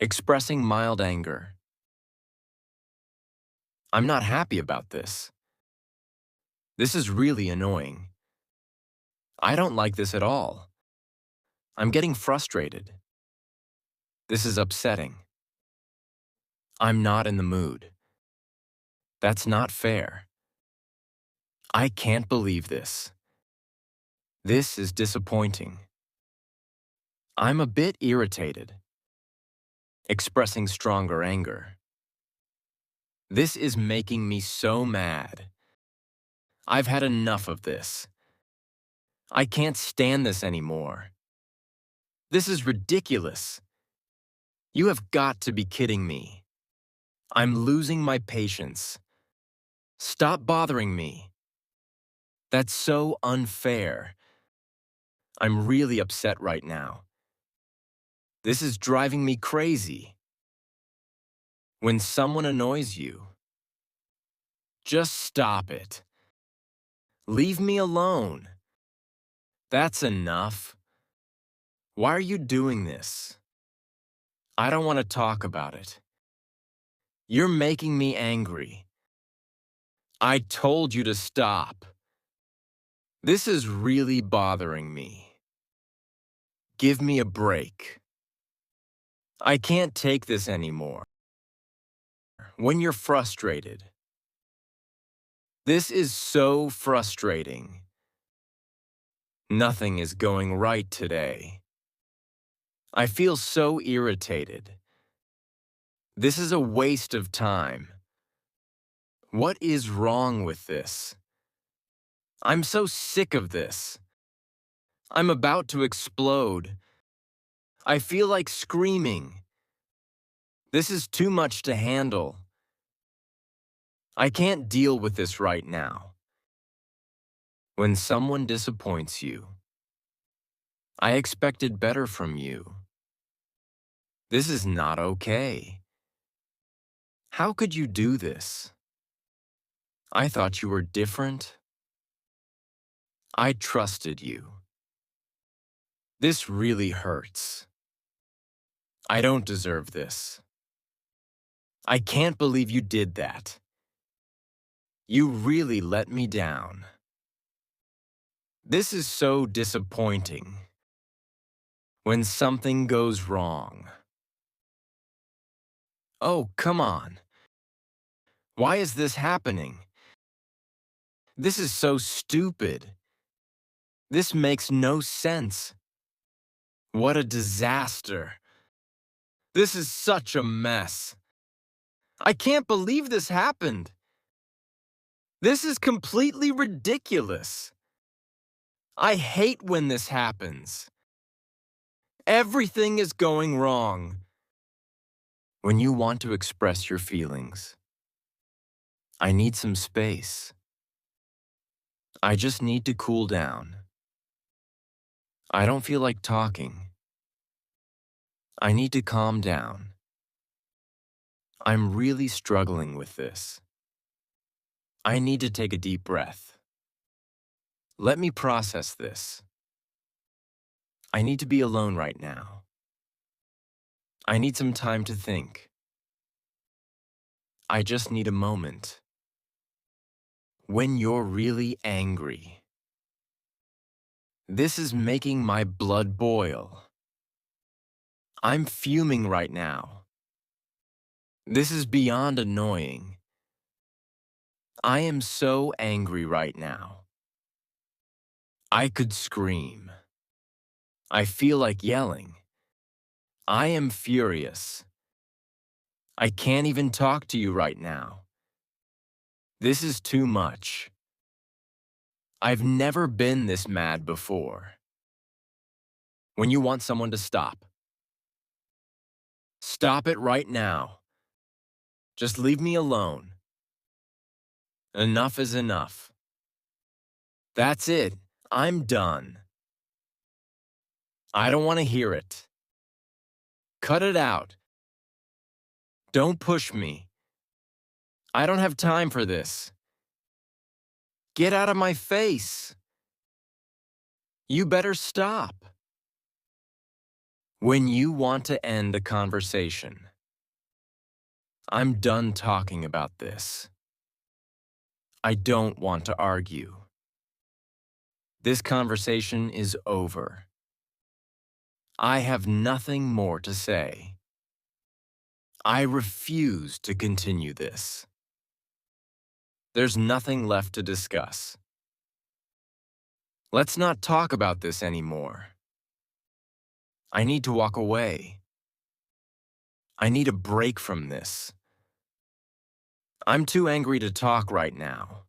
Expressing mild anger. I'm not happy about this. This is really annoying. I don't like this at all. I'm getting frustrated. This is upsetting. I'm not in the mood. That's not fair. I can't believe this. This is disappointing. I'm a bit irritated. Expressing stronger anger. This is making me so mad. I've had enough of this. I can't stand this anymore. This is ridiculous. You have got to be kidding me. I'm losing my patience. Stop bothering me. That's so unfair. I'm really upset right now. This is driving me crazy. When someone annoys you, just stop it. Leave me alone. That's enough. Why are you doing this? I don't want to talk about it. You're making me angry. I told you to stop. This is really bothering me. Give me a break. I can't take this anymore. When you're frustrated. This is so frustrating. Nothing is going right today. I feel so irritated. This is a waste of time. What is wrong with this? I'm so sick of this. I'm about to explode. I feel like screaming. This is too much to handle. I can't deal with this right now. When someone disappoints you, I expected better from you. This is not okay. How could you do this? I thought you were different. I trusted you. This really hurts. I don't deserve this. I can't believe you did that. You really let me down. This is so disappointing. When something goes wrong. Oh, come on. Why is this happening? This is so stupid. This makes no sense. What a disaster. This is such a mess. I can't believe this happened. This is completely ridiculous. I hate when this happens. Everything is going wrong. When you want to express your feelings, I need some space. I just need to cool down. I don't feel like talking. I need to calm down. I'm really struggling with this. I need to take a deep breath. Let me process this. I need to be alone right now. I need some time to think. I just need a moment. When you're really angry, this is making my blood boil. I'm fuming right now. This is beyond annoying. I am so angry right now. I could scream. I feel like yelling. I am furious. I can't even talk to you right now. This is too much. I've never been this mad before. When you want someone to stop, stop it right now. Just leave me alone. Enough is enough. That's it. I'm done. I don't want to hear it. Cut it out. Don't push me. I don't have time for this. Get out of my face. You better stop. When you want to end a conversation, I'm done talking about this. I don't want to argue. This conversation is over. I have nothing more to say. I refuse to continue this. There's nothing left to discuss. Let's not talk about this anymore. I need to walk away. I need a break from this. I'm too angry to talk right now.